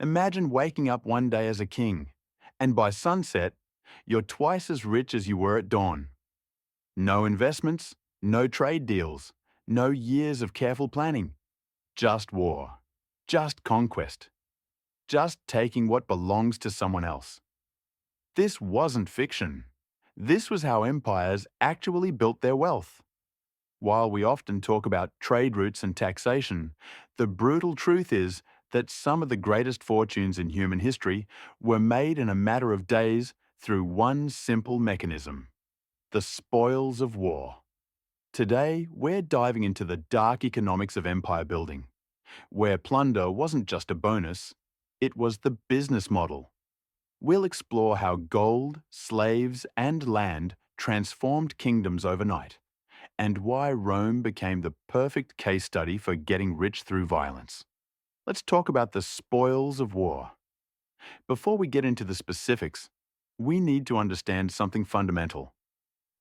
Imagine waking up one day as a king, and by sunset, you're twice as rich as you were at dawn. No investments, no trade deals, no years of careful planning. Just war. Just conquest. Just taking what belongs to someone else. This wasn't fiction. This was how empires actually built their wealth. While we often talk about trade routes and taxation, the brutal truth is that some of the greatest fortunes in human history were made in a matter of days through one simple mechanism: the spoils of war. Today, we're diving into the dark economics of empire building, where plunder wasn't just a bonus, it was the business model. We'll explore how gold, slaves, and land transformed kingdoms overnight, and why Rome became the perfect case study for getting rich through violence. Let's talk about the spoils of war. Before we get into the specifics, we need to understand something fundamental.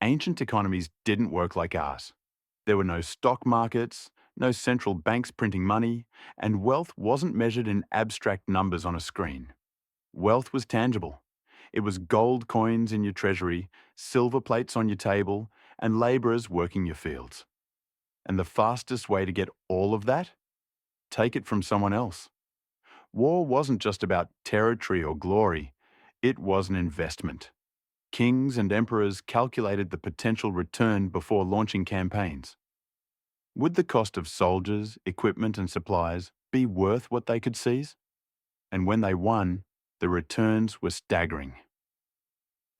Ancient economies didn't work like ours. There were no stock markets, no central banks printing money, and wealth wasn't measured in abstract numbers on a screen. Wealth was tangible. It was gold coins in your treasury, silver plates on your table, and laborers working your fields. And the fastest way to get all of that? Take it from someone else. War wasn't just about territory or glory, it was an investment. Kings and emperors calculated the potential return before launching campaigns. Would the cost of soldiers, equipment, and supplies be worth what they could seize? And when they won, the returns were staggering.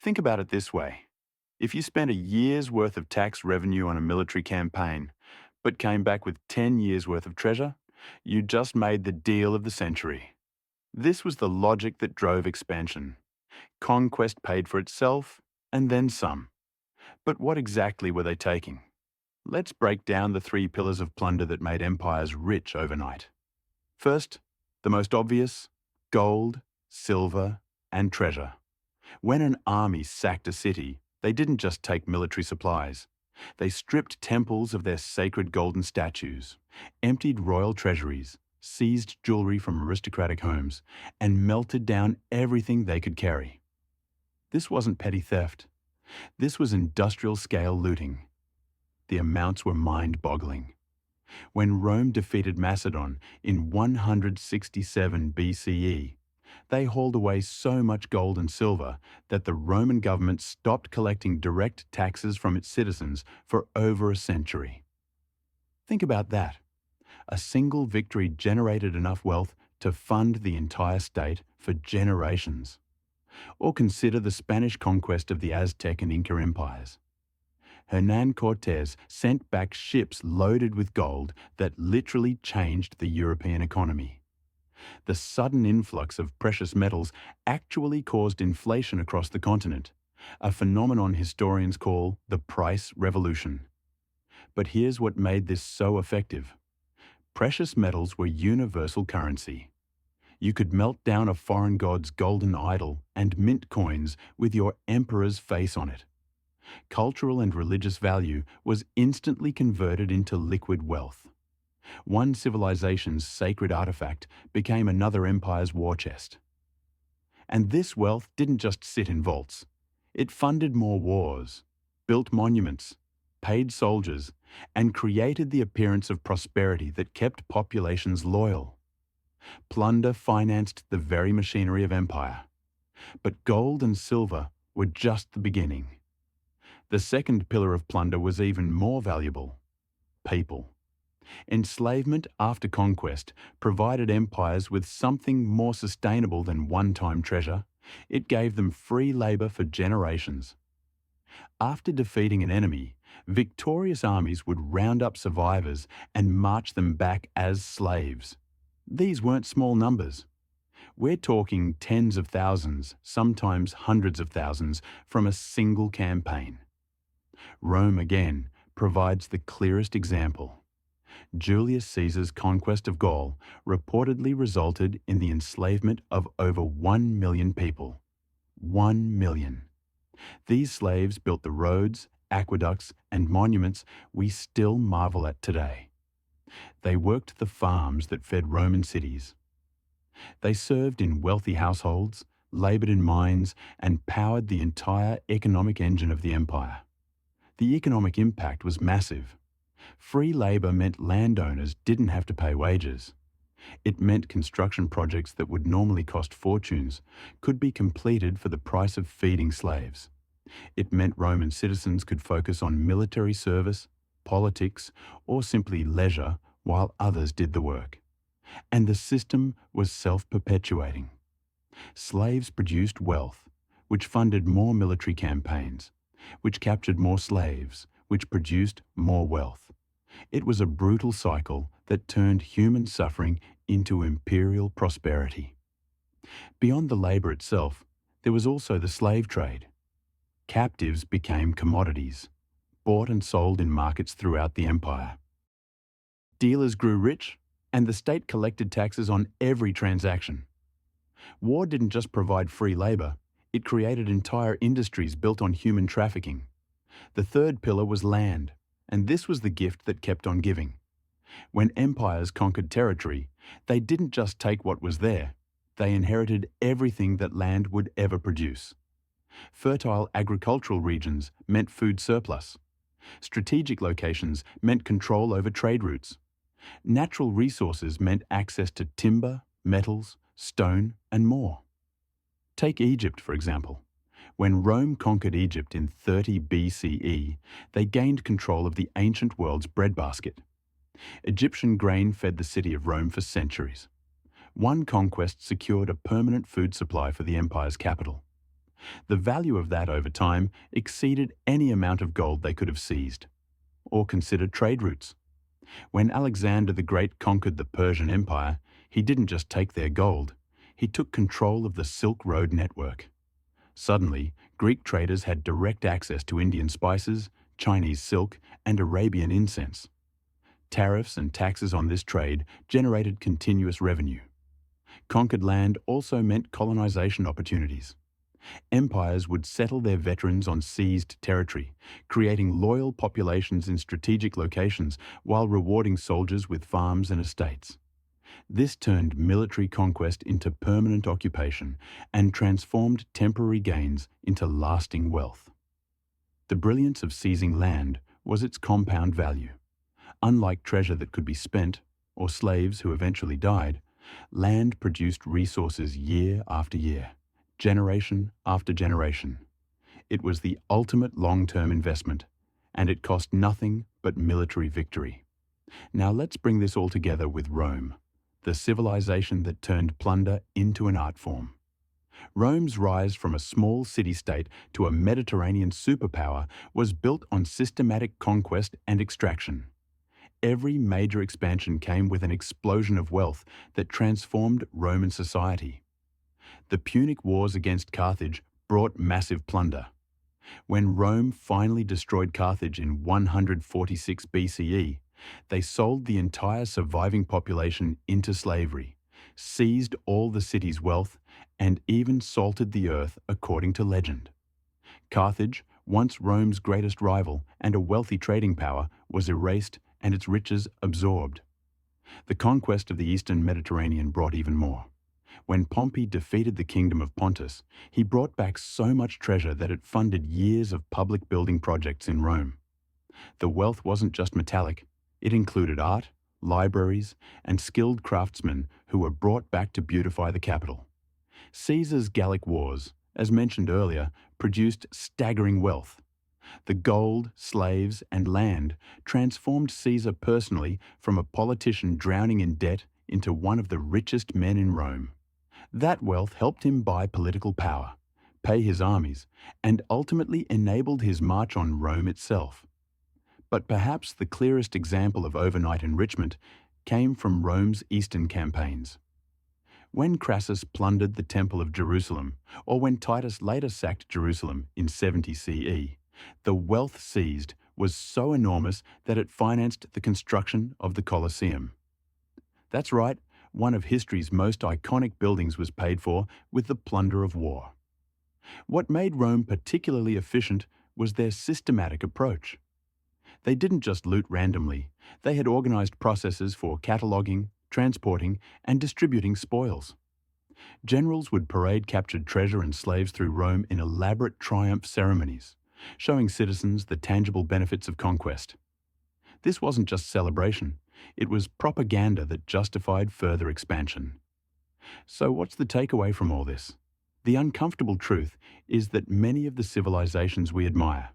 Think about it this way. If you spent a year's worth of tax revenue on a military campaign, but came back with 10 years' worth of treasure, you just made the deal of the century. This was the logic that drove expansion. Conquest paid for itself, and then some. But what exactly were they taking? Let's break down the three pillars of plunder that made empires rich overnight. First, the most obvious: gold, silver, and treasure. When an army sacked a city, they didn't just take military supplies. They stripped temples of their sacred golden statues, emptied royal treasuries, seized jewelry from aristocratic homes, and melted down everything they could carry. This wasn't petty theft. This was industrial-scale looting. The amounts were mind-boggling. When Rome defeated Macedon in 167 BCE, they hauled away so much gold and silver that the Roman government stopped collecting direct taxes from its citizens for over a century. Think about that. A single victory generated enough wealth to fund the entire state for generations. Or consider the Spanish conquest of the Aztec and Inca empires. Hernán Cortés sent back ships loaded with gold that literally changed the European economy. The sudden influx of precious metals actually caused inflation across the continent, a phenomenon historians call the price revolution. But here's what made this so effective. Precious metals were universal currency. You could melt down a foreign god's golden idol and mint coins with your emperor's face on it. Cultural and religious value was instantly converted into liquid wealth. One civilization's sacred artifact became another empire's war chest. And this wealth didn't just sit in vaults. It funded more wars, built monuments, paid soldiers, and created the appearance of prosperity that kept populations loyal. Plunder financed the very machinery of empire. But gold and silver were just the beginning. The second pillar of plunder was even more valuable: people. Enslavement after conquest provided empires with something more sustainable than one-time treasure. It gave them free labor for generations. After defeating an enemy, victorious armies would round up survivors and march them back as slaves. These weren't small numbers. We're talking tens of thousands, sometimes hundreds of thousands, from a single campaign. Rome, again, provides the clearest example. Julius Caesar's conquest of Gaul reportedly resulted in the enslavement of over 1 million people. 1 million. These slaves built the roads, aqueducts, and monuments we still marvel at today. They worked the farms that fed Roman cities. They served in wealthy households, labored in mines, and powered the entire economic engine of the empire. The economic impact was massive. Free labor meant landowners didn't have to pay wages. It meant construction projects that would normally cost fortunes could be completed for the price of feeding slaves. It meant Roman citizens could focus on military service, politics, or simply leisure while others did the work. And the system was self-perpetuating. Slaves produced wealth, which funded more military campaigns, which captured more slaves, which produced more wealth. It was a brutal cycle that turned human suffering into imperial prosperity. Beyond the labor itself, there was also the slave trade. Captives became commodities, bought and sold in markets throughout the empire. Dealers grew rich, and the state collected taxes on every transaction. War didn't just provide free labor, it created entire industries built on human trafficking. The third pillar was land, and this was the gift that kept on giving. When empires conquered territory, they didn't just take what was there, they inherited everything that land would ever produce. Fertile agricultural regions meant food surplus. Strategic locations meant control over trade routes. Natural resources meant access to timber, metals, stone, and more. Take Egypt, for example. When Rome conquered Egypt in 30 BCE, they gained control of the ancient world's breadbasket. Egyptian grain fed the city of Rome for centuries. One conquest secured a permanent food supply for the empire's capital. The value of that over time exceeded any amount of gold they could have seized. Or consider trade routes. When Alexander the Great conquered the Persian Empire, he didn't just take their gold, he took control of the Silk Road network. Suddenly, Greek traders had direct access to Indian spices, Chinese silk, and Arabian incense. Tariffs and taxes on this trade generated continuous revenue. Conquered land also meant colonization opportunities. Empires would settle their veterans on seized territory, creating loyal populations in strategic locations while rewarding soldiers with farms and estates. This turned military conquest into permanent occupation and transformed temporary gains into lasting wealth. The brilliance of seizing land was its compound value. Unlike treasure that could be spent, or slaves who eventually died, land produced resources year after year, generation after generation. It was the ultimate long-term investment, and it cost nothing but military victory. Now let's bring this all together with Rome, the civilization that turned plunder into an art form. Rome's rise from a small city-state to a Mediterranean superpower was built on systematic conquest and extraction. Every major expansion came with an explosion of wealth that transformed Roman society. The Punic Wars against Carthage brought massive plunder. When Rome finally destroyed Carthage in 146 BCE, they sold the entire surviving population into slavery, seized all the city's wealth, and even salted the earth according to legend. Carthage, once Rome's greatest rival and a wealthy trading power, was erased and its riches absorbed. The conquest of the eastern Mediterranean brought even more. When Pompey defeated the kingdom of Pontus, he brought back so much treasure that it funded years of public building projects in Rome. The wealth wasn't just metallic, it included art, libraries, and skilled craftsmen who were brought back to beautify the capital. Caesar's Gallic Wars, as mentioned earlier, produced staggering wealth. The gold, slaves, and land transformed Caesar personally from a politician drowning in debt into one of the richest men in Rome. That wealth helped him buy political power, pay his armies, and ultimately enabled his march on Rome itself. But perhaps the clearest example of overnight enrichment came from Rome's eastern campaigns. When Crassus plundered the Temple of Jerusalem, or when Titus later sacked Jerusalem in 70 CE, the wealth seized was so enormous that it financed the construction of the Colosseum. That's right, one of history's most iconic buildings was paid for with the plunder of war. What made Rome particularly efficient was their systematic approach. They didn't just loot randomly, they had organized processes for cataloging, transporting, and distributing spoils. Generals would parade captured treasure and slaves through Rome in elaborate triumph ceremonies, showing citizens the tangible benefits of conquest. This wasn't just celebration, it was propaganda that justified further expansion. So what's the takeaway from all this? The uncomfortable truth is that many of the civilizations we admire,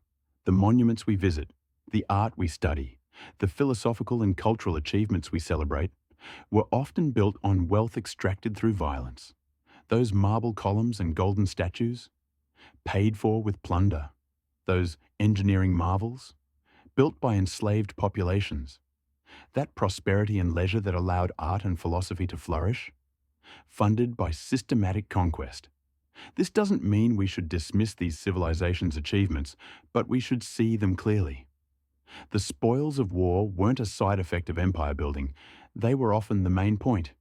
the monuments we visit, the art we study, the philosophical and cultural achievements we celebrate, were often built on wealth extracted through violence. Those marble columns and golden statues, paid for with plunder. Those engineering marvels, built by enslaved populations. That prosperity and leisure that allowed art and philosophy to flourish, funded by systematic conquest. This doesn't mean we should dismiss these civilizations' achievements, but we should see them clearly. The spoils of war weren't a side effect of empire building, they were often the main point.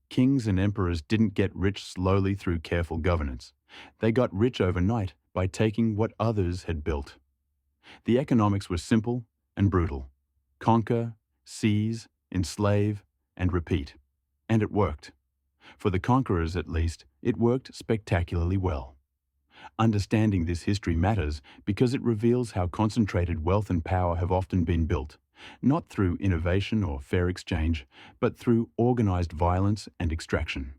Kings and emperors didn't get rich slowly through careful governance. They got rich overnight by taking what others had built. The economics were simple and brutal. Conquer, seize, enslave, and repeat. And it worked. For the conquerors, at least, it worked spectacularly well. Understanding this history matters because it reveals how concentrated wealth and power have often been built, not through innovation or fair exchange, but through organized violence and extraction.